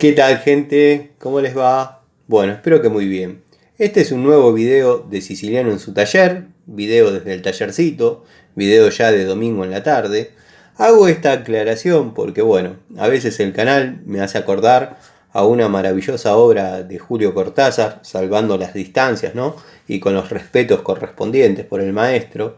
¿Qué tal, gente? ¿Cómo les va? Bueno, espero que muy bien. Este es un nuevo video de Siciliano en su taller, video desde el tallercito, video ya de domingo en la tarde. Hago esta aclaración porque, bueno, a veces el canal me hace acordar a una maravillosa obra de Julio Cortázar, salvando las distancias, ¿no? Y con los respetos correspondientes por el maestro.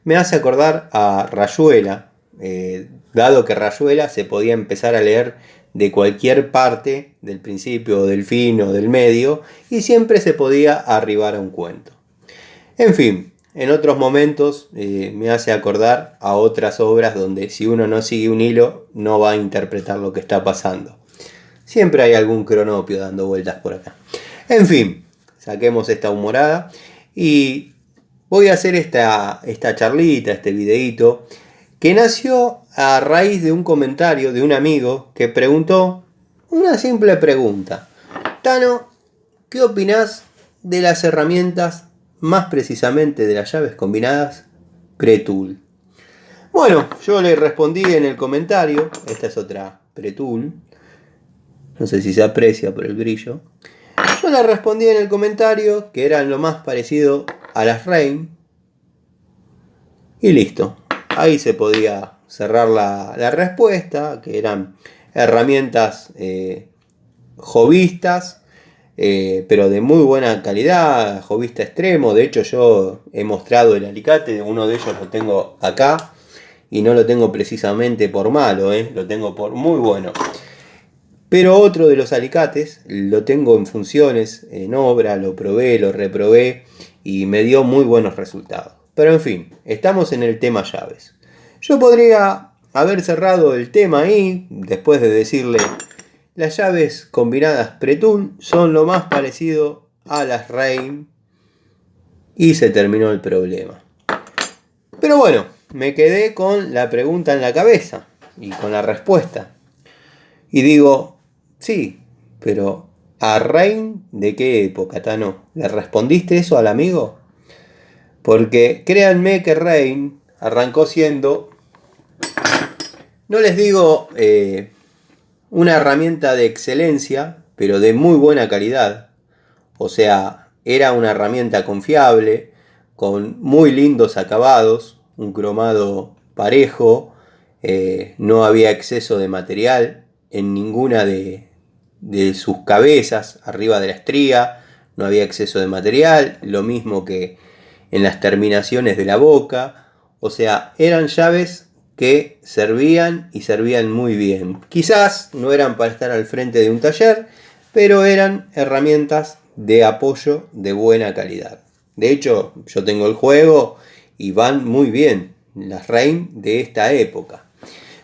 Me hace acordar a Rayuela, dado que Rayuela se podía empezar a leer de cualquier parte, del principio, del fin o del medio, y siempre se podía arribar a un cuento. En fin, en otros momentos me hace acordar a otras obras donde si uno no sigue un hilo no va a interpretar lo que está pasando. Siempre hay algún cronopio dando vueltas por acá. En fin, saquemos esta humorada y voy a hacer esta charlita, este videíto, que nació a raíz de un comentario de un amigo que preguntó una simple pregunta. Tano, ¿qué opinás de las herramientas, más precisamente de las llaves combinadas Pre-Tool? Bueno, yo le respondí en el comentario, esta es otra Pre-Tool, no sé si se aprecia por el brillo. Yo le respondí en el comentario que eran lo más parecido a las Reign y listo. Ahí se podía cerrar la respuesta, que eran herramientas jovistas, pero de muy buena calidad, jovista extremo. De hecho, yo he mostrado el alicate, uno de ellos lo tengo acá, y no lo tengo precisamente por malo, lo tengo por muy bueno. Pero otro de los alicates lo tengo en funciones, en obra, lo probé, lo reprobé, y me dio muy buenos resultados. Pero en fin, estamos en el tema llaves. Yo podría haber cerrado el tema ahí, después de decirle, las llaves combinadas Pre-Tool son lo más parecido a las Reign, y se terminó el problema. Pero bueno, me quedé con la pregunta en la cabeza y con la respuesta. Y digo, sí, pero ¿a Reign de qué época, Tano? ¿Le respondiste eso al amigo? Porque créanme que Reign arrancó siendo, no les digo una herramienta de excelencia, pero de muy buena calidad. O sea, era una herramienta confiable, con muy lindos acabados, un cromado parejo, no había exceso de material en ninguna de sus cabezas, arriba de la estría, no había exceso de material, lo mismo que en las terminaciones de la boca. O sea, eran llaves que servían y servían muy bien. Quizás no eran para estar al frente de un taller, pero eran herramientas de apoyo de buena calidad. De hecho, yo tengo el juego y van muy bien las Reign de esta época.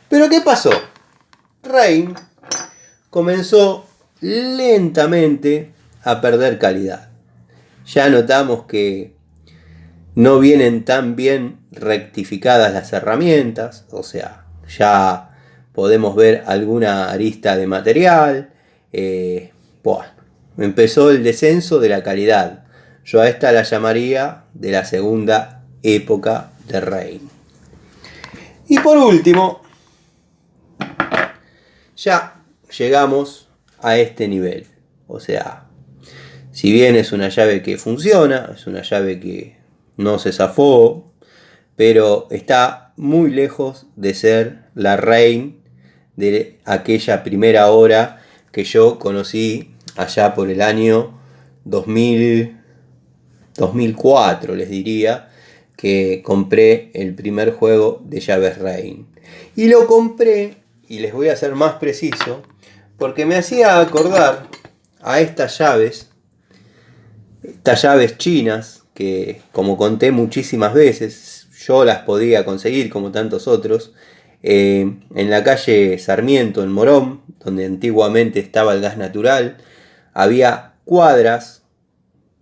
Pero ¿qué pasó? Reign comenzó lentamente a perder calidad. Ya notamos que no vienen tan bien rectificadas las herramientas, o sea, ya podemos ver alguna arista de material. Empezó el descenso de la calidad. Yo a esta la llamaría de la segunda época de Reign. Y por último, ya llegamos a este nivel. O sea, si bien es una llave que funciona, es una llave que no se zafó, pero está muy lejos de ser la Reign de aquella primera hora que yo conocí allá por el año 2004, les diría, que compré el primer juego de llaves Reign. Y lo compré, y les voy a ser más preciso, porque me hacía acordar a estas llaves chinas, que como conté muchísimas veces, yo las podía conseguir como tantos otros, en la calle Sarmiento, en Morón, donde antiguamente estaba el gas natural. Había cuadras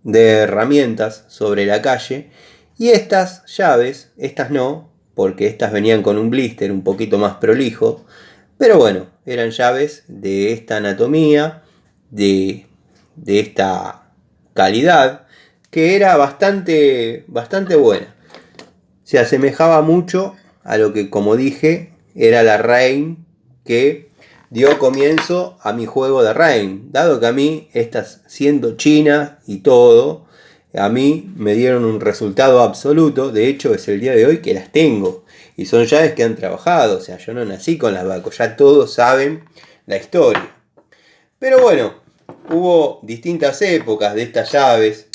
de herramientas sobre la calle, y estas llaves, estas no, porque estas venían con un blister un poquito más prolijo, pero bueno, eran llaves de esta anatomía, de esta calidad, que era bastante buena. Se asemejaba mucho a lo que, como dije, era la Reign, que dio comienzo a mi juego de Reign. Dado que a mí, estas siendo chinas y todo, a mí me dieron un resultado absoluto. De hecho, es el día de hoy que las tengo. Y son llaves que han trabajado. O sea, yo no nací con las Baco. Ya todos saben la historia. Pero bueno, hubo distintas épocas de estas llaves.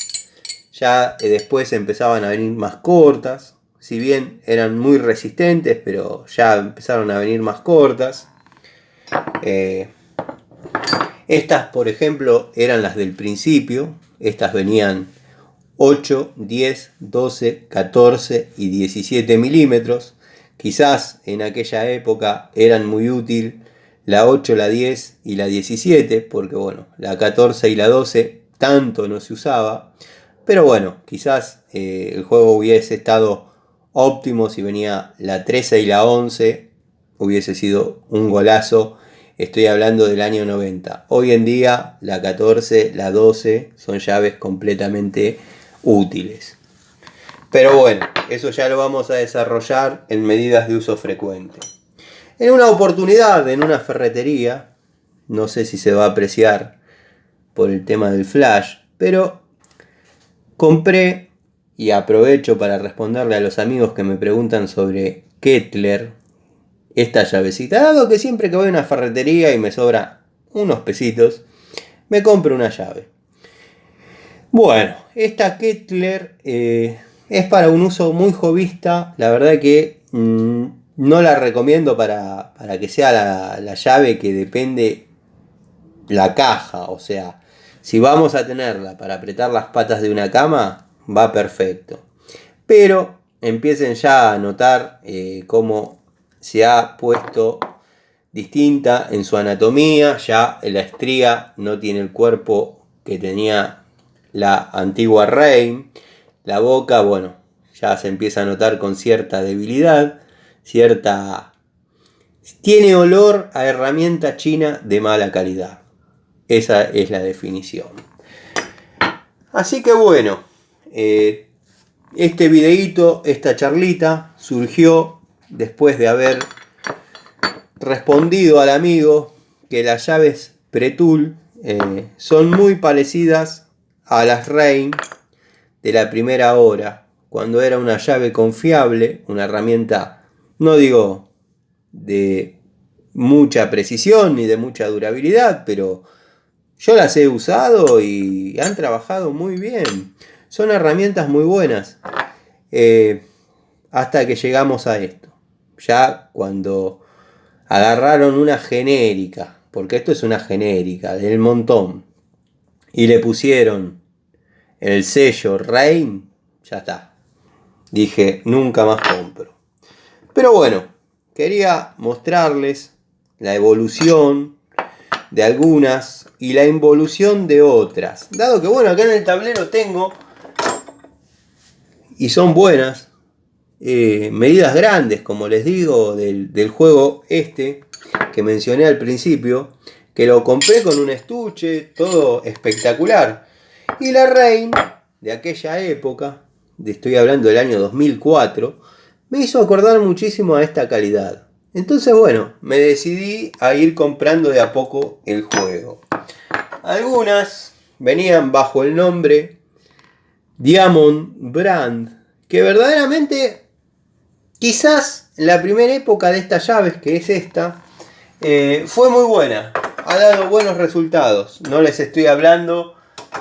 Ya después empezaban a venir más cortas. Si bien eran muy resistentes, pero ya empezaron a venir más cortas. Estas, por ejemplo, eran las del principio. Estas venían 8, 10, 12, 14 y 17 milímetros. Quizás en aquella época eran muy útil la 8, la 10 y la 17, porque bueno, la 14 y la 12 tanto no se usaba. Pero bueno, quizás el juego hubiese estado óptimo si venía la 13 y la 11. Hubiese sido un golazo. Estoy hablando del año 90. Hoy en día la 14, la 12 son llaves completamente útiles. Pero bueno, eso ya lo vamos a desarrollar en medidas de uso frecuente. En una oportunidad, en una ferretería, no sé si se va a apreciar por el tema del flash, pero compré, y aprovecho para responderle a los amigos que me preguntan sobre Kettler, esta llavecita. Dado que siempre que voy a una ferretería y me sobra unos pesitos, me compro una llave. Bueno, esta Kettler es para un uso muy hobbyista. La verdad que no la recomiendo para que sea la llave que depende la caja. O sea, si vamos a tenerla para apretar las patas de una cama, va perfecto. Pero empiecen ya a notar cómo se ha puesto distinta en su anatomía. Ya la estría no tiene el cuerpo que tenía la antigua Reign. La boca, bueno, ya se empieza a notar con cierta debilidad, tiene olor a herramienta china de mala calidad. Esa es la definición. Así que bueno, este videíto, esta charlita surgió después de haber respondido al amigo que las llaves Pretul son muy parecidas a las Reign de la primera hora, cuando era una llave confiable, una herramienta, no digo de mucha precisión ni de mucha durabilidad, pero yo las he usado y han trabajado muy bien. Son herramientas muy buenas. Hasta que llegamos a esto. Ya cuando agarraron una genérica, porque esto es una genérica del montón, y le pusieron el sello Reign, ya está. Dije, nunca más compro. Pero bueno, quería mostrarles la evolución de algunas y la involución de otras. Dado que bueno, acá en el tablero tengo, y son buenas, medidas grandes, como les digo, del juego este que mencioné al principio, que lo compré con un estuche, todo espectacular. Y la Reign de aquella época, estoy hablando del año 2004, me hizo acordar muchísimo a esta calidad. Entonces bueno, me decidí a ir comprando de a poco el juego. Algunas venían bajo el nombre Diamond Brand, que verdaderamente quizás en la primera época de estas llaves, que es esta, fue muy buena. Ha dado buenos resultados. No les estoy hablando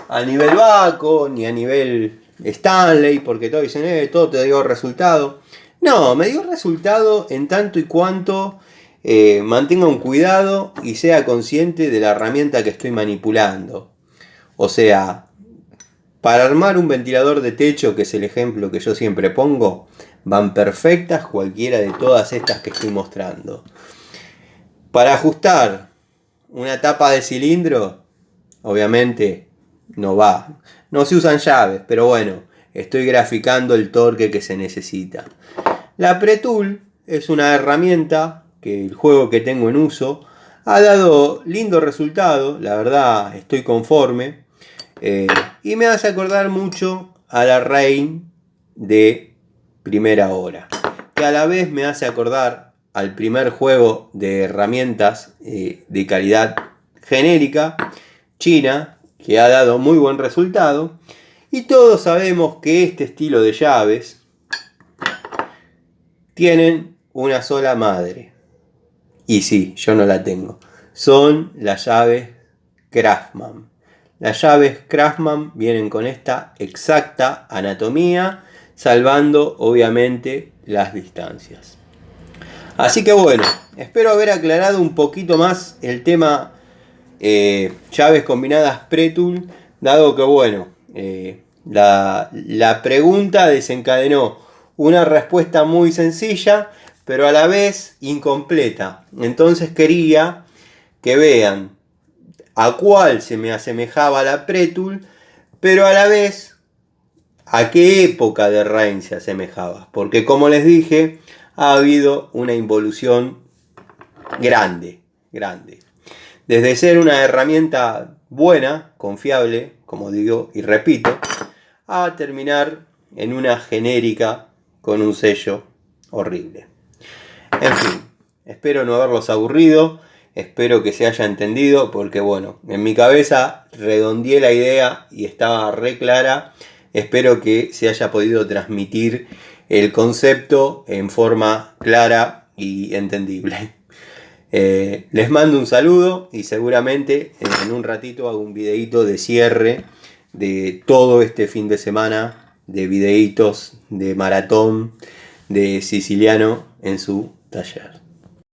a nivel Baco ni a nivel Stanley, porque todos dicen, todo te dio resultado. No, me dio resultado en tanto y cuanto mantenga un cuidado y sea consciente de la herramienta que estoy manipulando. O sea, para armar un ventilador de techo, que es el ejemplo que yo siempre pongo, van perfectas cualquiera de todas estas que estoy mostrando. Para ajustar una tapa de cilindro, obviamente no va. No se usan llaves, pero bueno, estoy graficando el torque que se necesita. La Pretul es una herramienta que el juego que tengo en uso ha dado lindo resultado, la verdad estoy conforme, y me hace acordar mucho a la Reign de primera hora, que a la vez me hace acordar al primer juego de herramientas de calidad genérica, China, que ha dado muy buen resultado. Y todos sabemos que este estilo de llaves tienen una sola madre. Y sí, yo no la tengo. Son las llaves Craftsman. Las llaves Craftsman vienen con esta exacta anatomía, salvando obviamente las distancias. Así que bueno, espero haber aclarado un poquito más el tema llaves combinadas Pre-Tool, dado que bueno, la pregunta desencadenó una respuesta muy sencilla, pero a la vez incompleta. Entonces quería que vean a cuál se me asemejaba la Pre-Tool, pero a la vez a qué época de Rain se asemejaba. Porque como les dije, ha habido una involución grande. Desde ser una herramienta buena, confiable, como digo y repito, a terminar en una genérica con un sello horrible. En fin, espero no haberlos aburrido, espero que se haya entendido, porque bueno, en mi cabeza redondeé la idea y estaba re clara. Espero que se haya podido transmitir el concepto en forma clara y entendible. Les mando un saludo y seguramente en un ratito hago un videito de cierre de todo este fin de semana de videitos de maratón de Siciliano en su taller.